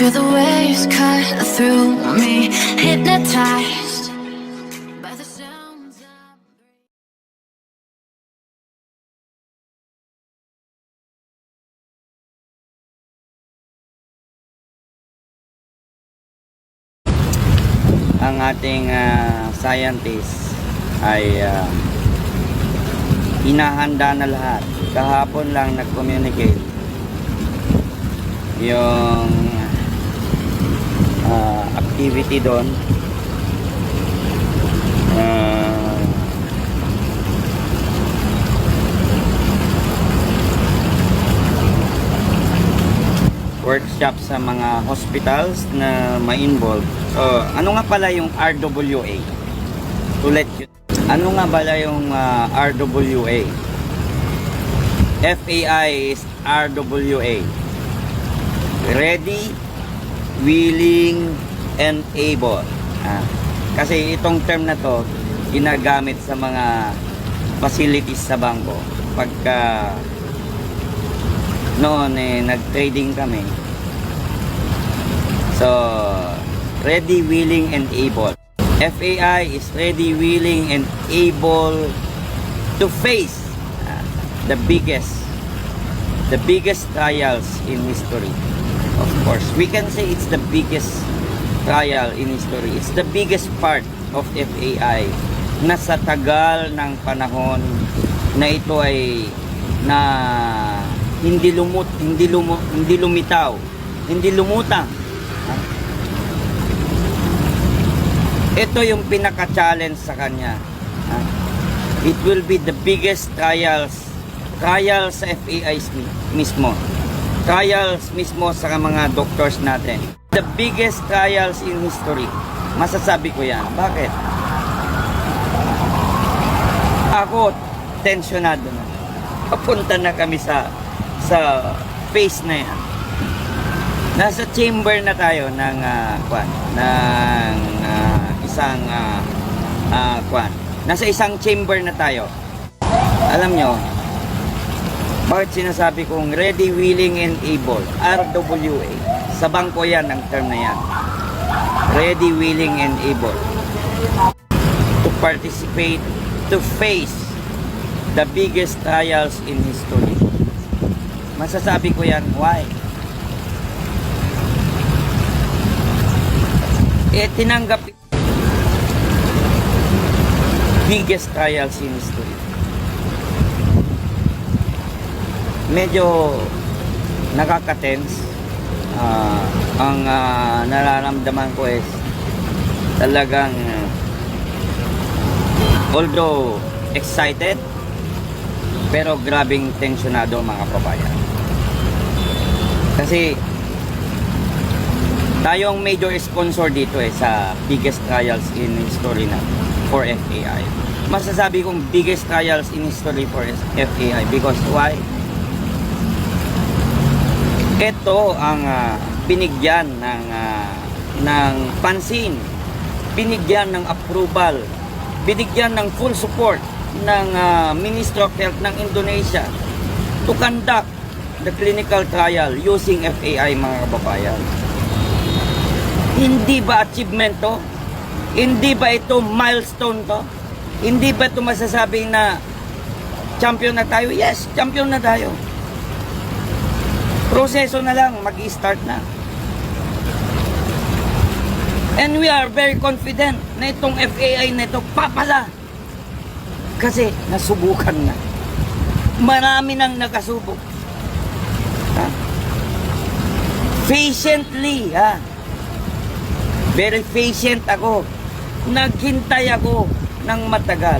Feel the waves cut through me, hypnotized by the sounds of... Ang ating scientist ay inahanda na lahat. Kahapon lang nag-communicate yung activity doon. Workshop sa mga hospitals na ma-involve. So, ano nga pala yung RWA? Ano nga pala yung RWA? FAI is RWA. Ready, willing, and able. Kasi itong term na to ginagamit sa mga facilities sa bangko. Pagka noon nag-trading kami. So, ready, willing, and able. FAI is ready, willing, and able to face the biggest trials in history. Of course, we can say it's the biggest trial in history. It's the biggest part of FAI na sa tagal ng panahon na ito ay hindi lumutang. Ito yung pinaka-challenge sa kanya. It will be the biggest trials sa FAI mismo. Trials mismo sa mga doctors natin. The biggest trials in history. Masasabi ko yan. Bakit? Ako, tensionado na. Papunta na kami sa phase na yan. Nasa chamber na tayo ng nasa isang chamber na tayo. Alam nyo, bakit sinasabi kong ready, willing, and able? RWA. Sa bangko yan ang term na yan. Ready, willing, and able to participate, to face the biggest trials in history. Masasabi ko yan, why? Tinanggap biggest trials in history. Medyo nakaka-tense. Ang nararamdaman ko is talagang although excited, pero grabing tensionado mga kababayan. Kasi tayo ang major sponsor dito sa biggest trials in history na for FAI. Masasabi kong biggest trials in history for FAI because why? Ito ang binigyan ng pansin, binigyan ng approval, binigyan ng full support ng Ministry of Health ng Indonesia to conduct the clinical trial using FAI mga kababayan. Hindi ba achievement to? Hindi ba ito milestone to? Hindi ba ito masasabi na champion na tayo? Yes, champion na tayo. Proseso na lang, mag-i-start na. And we are very confident na itong FAI na ito papala. Kasi nasubukan na. Marami nang nakasubok. Patiently, very patient ako. Naghintay ako ng matagal.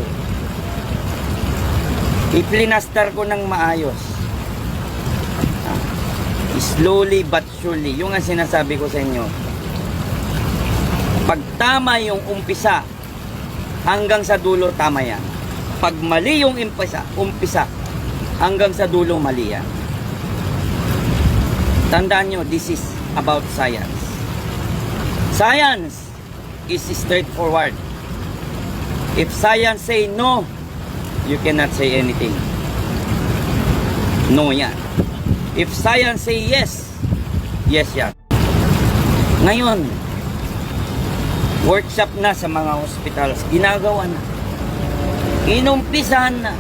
Iplinastar ko ng maayos. Slowly but surely. Yung ang sinasabi ko sa inyo. Pag tama yung umpisa, hanggang sa dulo tama yan. Pag mali yung umpisa, hanggang sa dulo mali yan. Tandaan nyo, this is about science. Science is straightforward. If science say no, you cannot say anything. No yan. If science say yes, yes yan. Ngayon, workshop na sa mga hospitals. Ginagawa na. Inumpisahan na.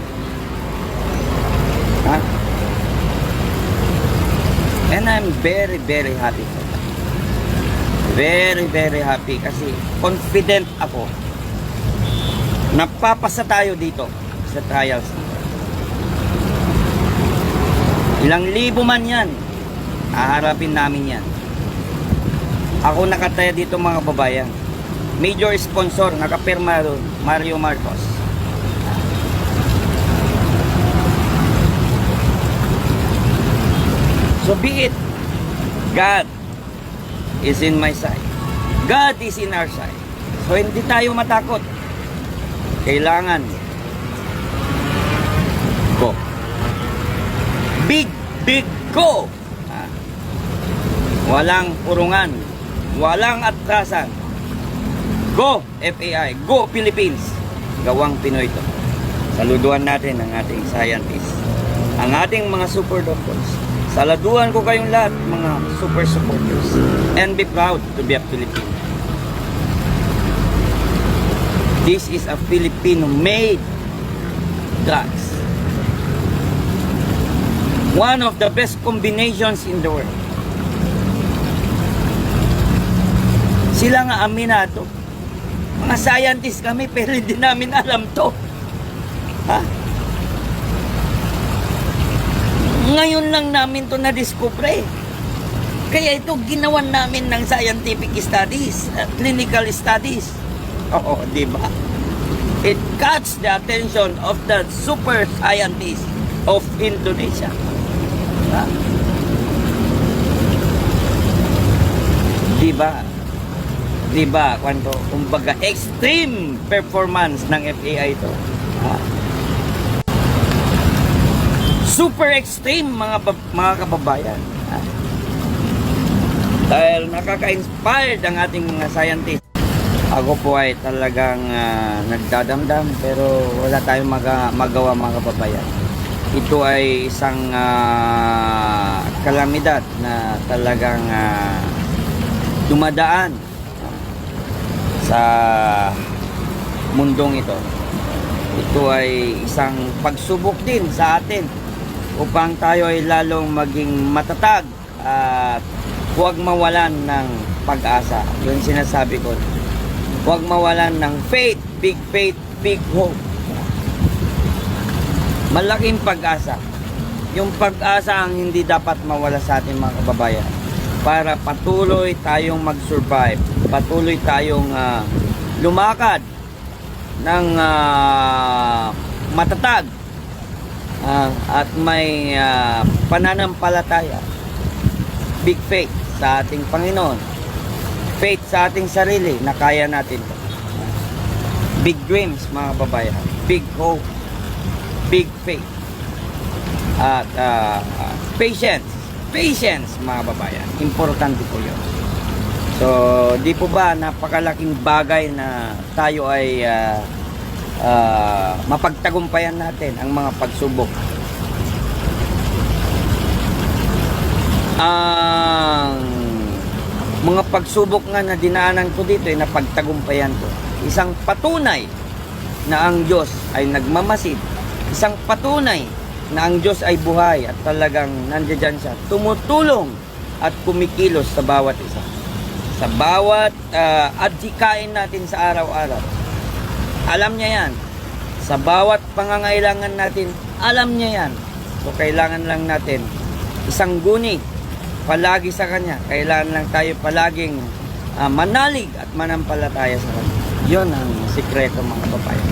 Ha? And I'm very, very happy for that. Very, very happy kasi confident ako. Napapasa tayo dito sa trials. Ilang libo man yan, haharapin namin yan. Ako nakataya dito mga babayan. Major sponsor, nakapirma doon, Mario Marcos. So be it. God is in my side. God is in our side. So hindi tayo matakot. Kailangan go. Big, big go. Walang purungan. Walang atrasan. Go FAI. Go Philippines. Gawang Pinoy to. Saluduan natin ang ating scientists. Ang ating mga super doctors. Saladuhan ko kayong lahat, mga super supporters. And be proud to be a Filipino. This is a Filipino-made drugs. One of the best combinations in the world. Sila nga aminado. Mga scientists kami, pero hindi namin alam to. Ha? Ngayon lang namin to na-discover. Kaya ito ginawan namin ng scientific studies, clinical studies. Oo, di ba? It catch the attention of the super scientists of Indonesia. Ha? Di ba? Di ba? Kwanto, kumbaga, extreme performance ng FAI ito. Ha? Super extreme mga kababayan. Ha? Dahil nakaka-inspired ang ating mga scientists. Ako po ay talagang nagdadamdam pero wala tayong magawa mga kababayan. Ito ay isang kalamidad na talagang dumadaan sa mundong ito. Ito ay isang pagsubok din sa atin upang tayo ay lalong maging matatag at huwag mawalan ng pag-asa. Yun sinasabi ko. Huwag mawalan ng faith, big hope. Malaking pag-asa. Yung pag-asa ang hindi dapat mawala sa ating mga kababayan para patuloy tayong mag-survive, patuloy tayong lumakad ng matatag at may pananampalataya, big faith sa ating Panginoon, faith sa ating sarili na kaya natin to. Big dreams mga kababayan, big hope, big faith at patience mga babayan, importante po yun. So di po ba napakalaking bagay na tayo ay mapagtagumpayan natin ang mga pagsubok. Ang mga pagsubok nga na dinaanan ko dito ay napagtagumpayan ko. Isang patunay na ang Diyos ay nagmamasid. Isang patunay na ang Diyos ay buhay at talagang nandiyan siya, tumutulong at kumikilos sa bawat isa. Sa bawat adhikain natin sa araw-araw. Alam niya yan. Sa bawat pangangailangan natin, alam niya yan. So kailangan lang natin isang guni palagi sa Kanya. Kailangan lang tayo palaging manalig at manampalataya sa Kanya. Yun ang sikreto mga babae.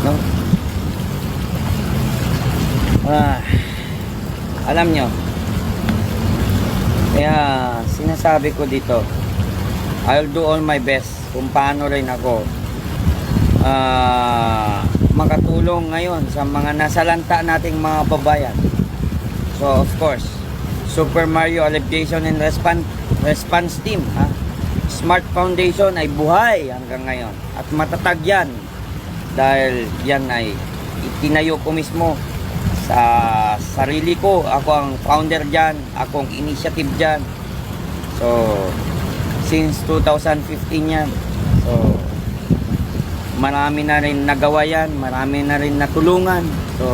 No? Alam nyo, kaya sinasabi ko dito, I'll do all my best kung paano rin ako makatulong ngayon sa mga nasalanta nating mga babayan. So of course, Super Mario Alleviation and Response Team, Smart Foundation ay buhay hanggang ngayon at matatag yan dahil yan ay itinayo ko mismo sa sarili ko. Ako ang founder dyan, ako ang initiative dyan. So Since 2015 yan. So, marami na rin nagawa yan, marami na rin natulungan. So,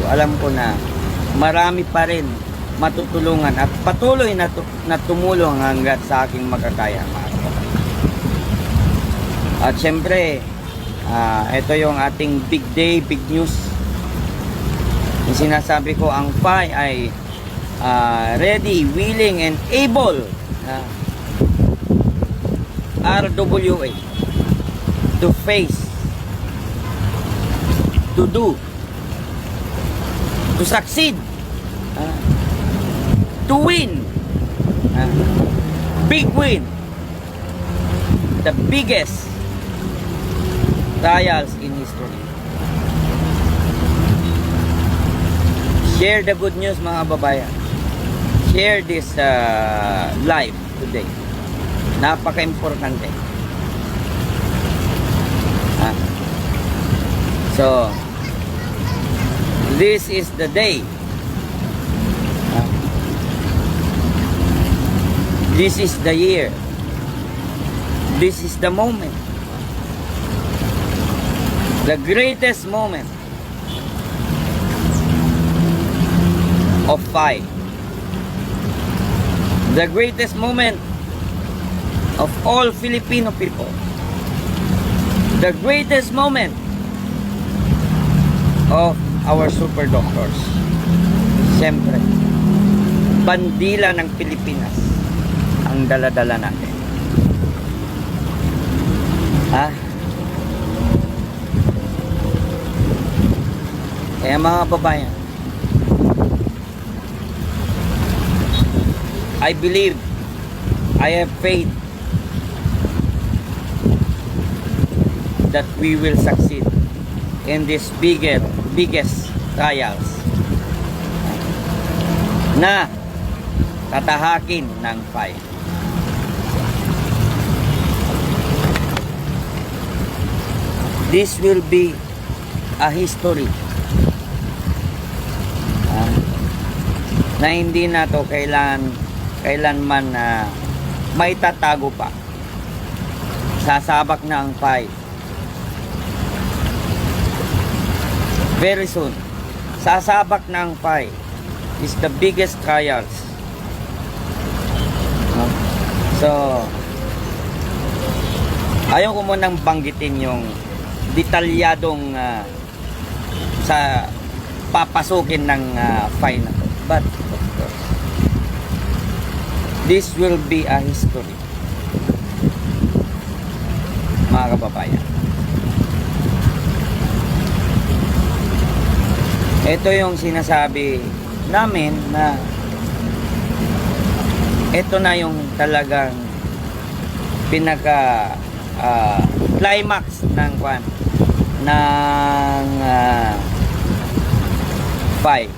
alam ko na marami pa rin matutulungan at patuloy na tumulong hanggat sa aking makakaya. At syempre, ito yung ating big day, big news. Yung sinasabi ko, ang PHI ay ready, willing, and able, RWA, to face, to do, to succeed, to win, big win, the biggest trials in history. Share the good news, mga babayan. Share this live today. Napaka-importante. So, this is the day. This is the year. This is the moment. The greatest moment of fight. The greatest moment of all Filipino people. The greatest moment of our super doctors. Siyempre, bandila ng Pilipinas ang dala-dala natin. Kaya mga babayan, I believe, I have faith that we will succeed in this biggest trials na tatahakin ng fight. This will be a history na hindi na to kailanman may tatago pa. Sasabak na ang fight. Very soon, sasabak na ang fight. Is the biggest trials. So, ayaw ko munang banggitin yung detalyadong sa papasukin ng fight na to. But, of course, this will be a history, mga kababayan. Ito yung sinasabi namin na ito na yung talagang pinaka climax ng fight.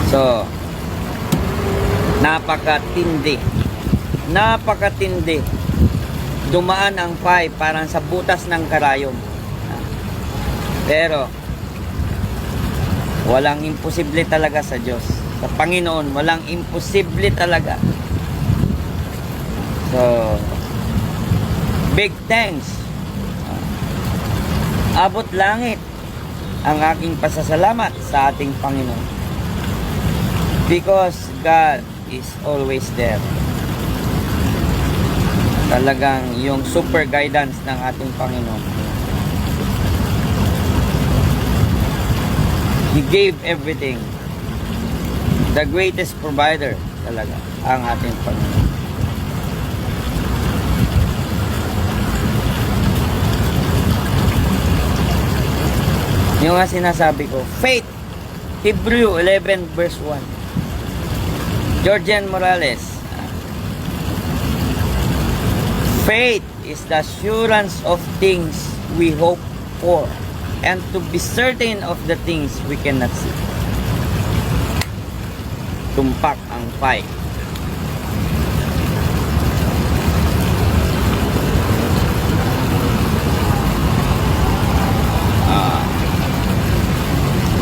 So, napakatindi. Dumaan ang fight parang sa butas ng karayom. Pero, walang imposible talaga sa Diyos. Sa Panginoon, walang imposible talaga. So, big thanks. Abot langit ang aking pasasalamat sa ating Panginoon. Because God is always there. Talagang yung super guidance ng ating Panginoon. He gave everything. The greatest provider talaga ang ating Panginoon. Yung nga sinasabi ko, faith, Hebrew 11 verse 1. Georgian Morales, faith is the assurance of things we hope for and to be certain of the things we cannot see. Tumpak ang fight.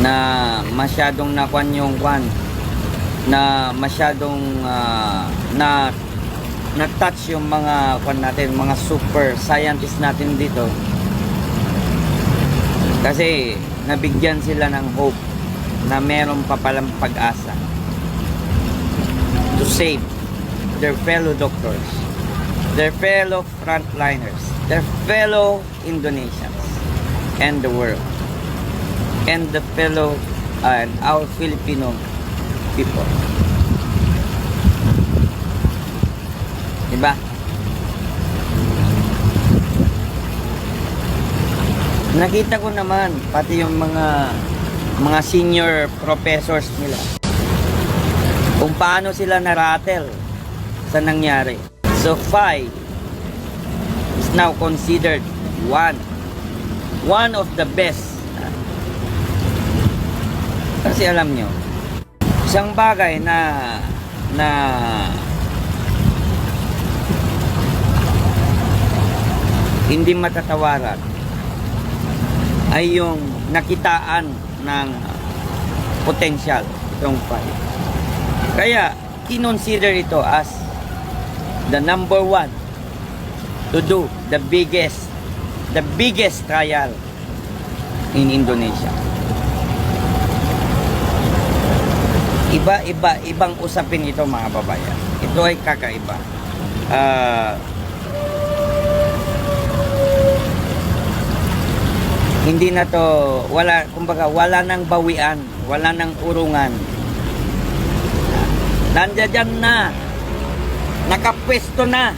Na masyadong nakwan yung kwan na masyadong na-touch yung mga kwan natin, mga super scientist natin dito, kasi nabigyan sila ng hope na meron pa palang pag-asa to save their fellow doctors, their fellow frontliners, their fellow Indonesians and the world, and the fellow and our Filipino people. Diba? Nakita ko naman pati yung mga senior professors nila kung paano sila na-rattle sa nangyari. So Phi is now considered one of the best. Kasi alam nyo, isang bagay na hindi matatawaran ay yung nakitaan ng potential itong Phi. Kaya kinonsider ito as the number one to do the biggest trial in Indonesia. Ibang usapin ito, mga babayan. Ito ay kakaiba. Hindi na to, wala nang bawian, wala nang urungan. Nandiyan na, nakapwesto na.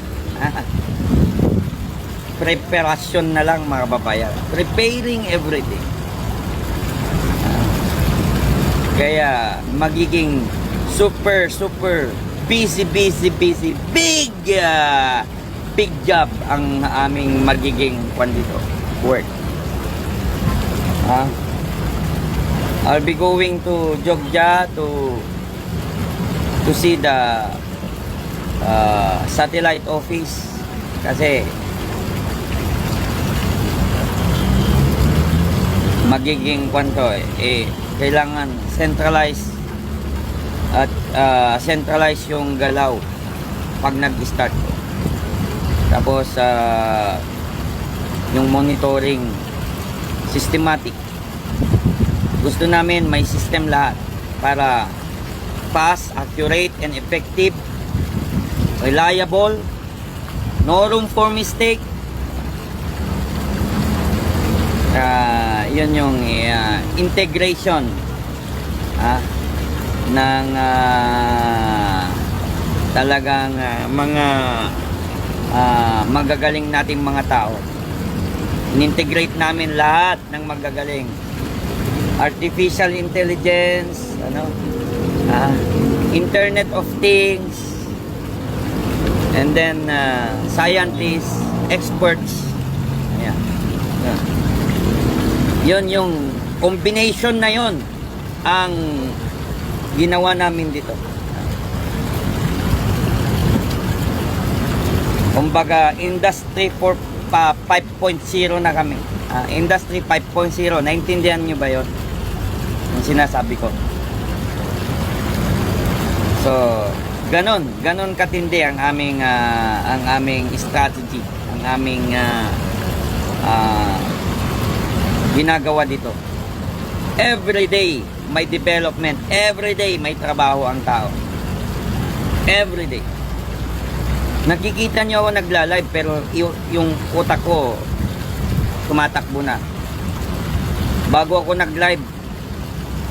Preparasyon na lang, mga babayan. Preparing everything. Kaya magiging super busy, big job ang aming magiging work. I'll be going to Jogja to see the satellite office kasi magiging kailangan centralize at centralize yung galaw pag nag-start. Tapos yung monitoring systematic. Gusto namin may system lahat para fast, accurate, and effective, reliable, no room for mistake. Yun yung integration ng talagang mga magagaling nating mga tao. In-integrate namin lahat ng magagaling. Artificial intelligence, Internet of Things, and then scientists, experts. Ayan. Yun yung combination na yun ang ginawa namin dito. Kumbaga, Industry 5.0 na kami. Industry 5.0, naintindihan nyo ba yun? Yung sinasabi ko. So, ganon katindi ang aming strategy, ang aming ginagawa dito. Every day may development, every day may trabaho ang tao. Every day. Nakikita nyo ako nagla-live pero yung utak ko tumatakbo na. Bago ako nag-live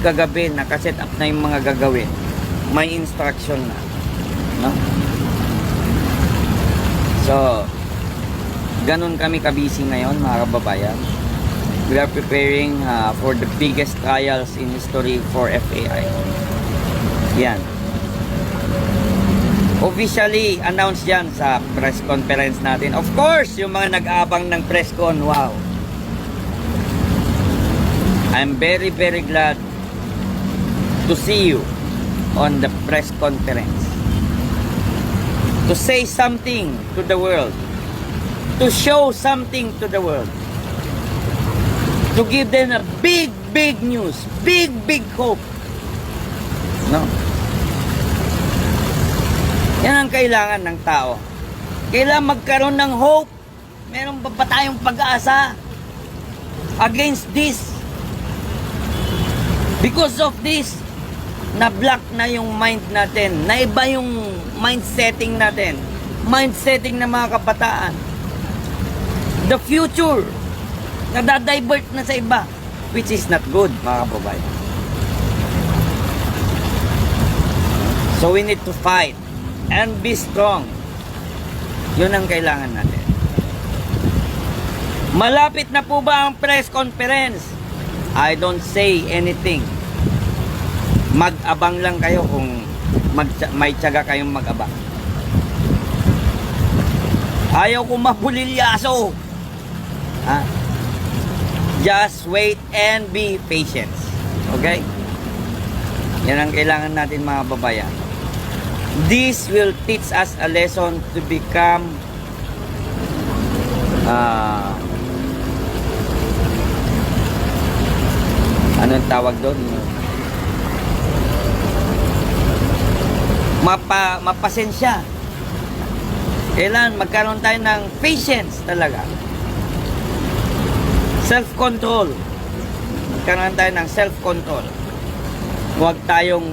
kagabi, nakaset up na yung mga gagawin. May instruction na. No? So, ganun kami kabisi ngayon, mga kababayan. We are preparing for the biggest trials in history for FAI. Yan. Officially announced yan sa press conference natin. Of course, yung mga nag-aabang ng press con, wow. I'm very glad to see you on the press conference. To say something to the world. To show something to the world. To give them a big big news, big hope. No? Yan ang kailangan ng tao. Kailangan magkaroon ng hope. Meron ba tayong pag-asa against this? Because of this, na-block na yung mind natin. Naiba yung mind setting natin. Mind setting ng mga kabataan. The future, nadadivert na sa iba, which is not good, mga kababayan. So we need to fight and be strong. Yun ang kailangan natin. Malapit na po ba ang press conference? I don't say anything. Mag-abang lang kayo kung may tiyaga kayong mag-abang. Ayaw ko mapulilyaso. Ha? Just wait and be patient. Okay? Yan ang kailangan natin, mga babayan. This will teach us a lesson to become anong tawag doon? Mapasensya. Kailan magkaroon tayo ng patience talaga. Self-control. Magkaroon tayo ng self-control. Huwag tayong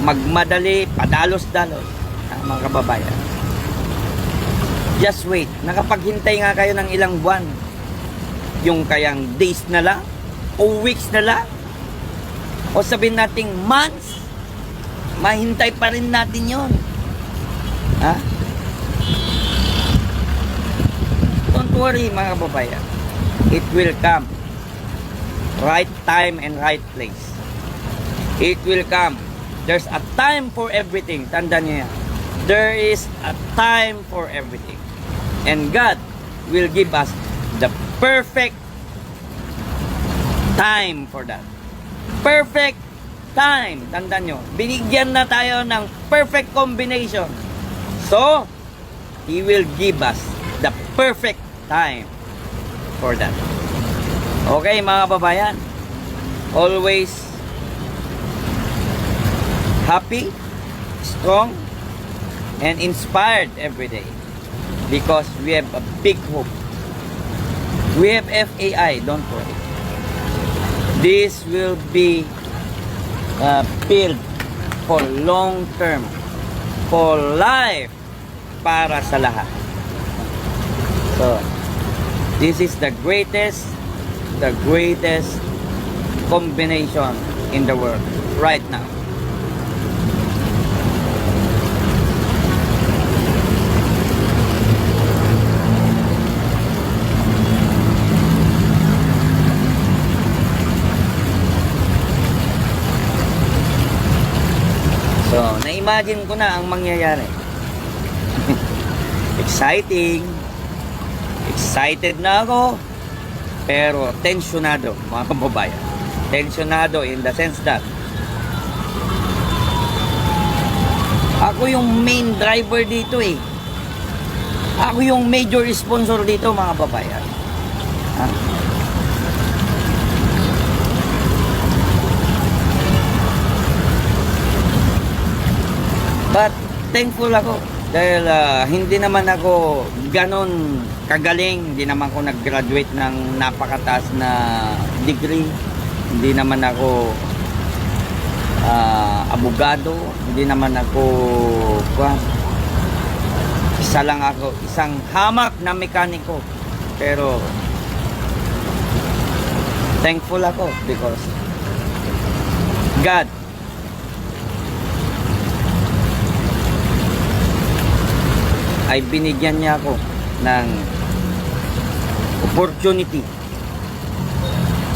magmadali, padalos-dalos, mga kababayan. Just wait. Nakapaghintay nga kayo ng ilang buwan. Yung kayang days na lang, o weeks na lang, o sabihin nating months, mahintay pa rin natin yon. Ha? Don't worry, mga kababayan. It will come. Right time and right place. It will come. There's a time for everything. Tandaan niyo yan. There is a time for everything. And God will give us the perfect time for that. Perfect time. Tandaan nyo. Binigyan na tayo ng perfect combination. So, He will give us the perfect time for that. Okay, mga babayan. Always happy, strong, and inspired every day. Because we have a big hope. We have FAI, don't worry. This will be built for long term, for life, para sa lahat. So, this is the greatest combination in the world right now. So, na-imagine ko na ang mangyayari. Exciting. Excited na ako. Pero tensionado, mga kababayan. Tensionado in the sense that ako yung main driver dito eh. Ako yung major sponsor dito, mga kababayan. Ha? But thankful ako dahil hindi naman ako ganon kagaling, hindi naman ako nag-graduate ng napakataas na degree, hindi naman ako abogado, hindi naman ako isang hamak na mekaniko, pero thankful ako because God ay binigyan niya ako ng opportunity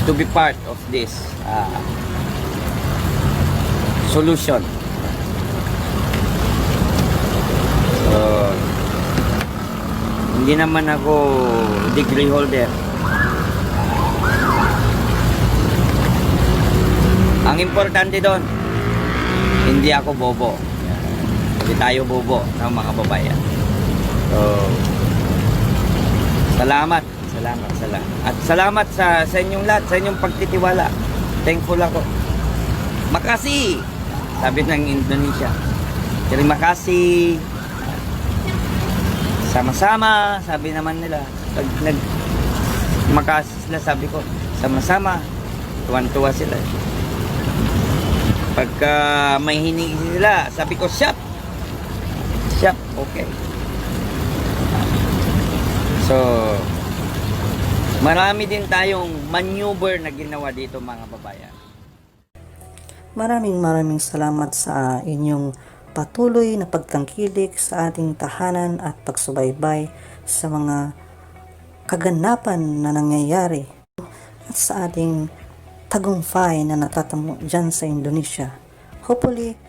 to be part of this solution. So, hindi naman ako degree holder. Ang importante doon, hindi ako bobo. Hindi tayo bobo ng mga babayan. So, salamat sa Salamat, salamat. At salamat sa inyong lahat, sa inyong pagtitiwala. Thankful ako. Makasih, sabi ng Indonesia. Terima kasih. Sama-sama, sabi naman nila. Pag makasih sila, sabi ko, sama-sama. Tuwan-tuwa sila. Pagka may hiningi sila, sabi ko, shop. Shop, okay. So, marami din tayong maneuver na ginawa dito mga babayan. Maraming salamat sa inyong patuloy na pagtangkilik sa ating tahanan at pagsubaybay sa mga kaganapan na nangyayari at sa ating tagumpay na natatamo dyan sa Indonesia. Hopefully,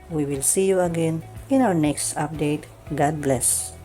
we will see you again in our next update. God bless.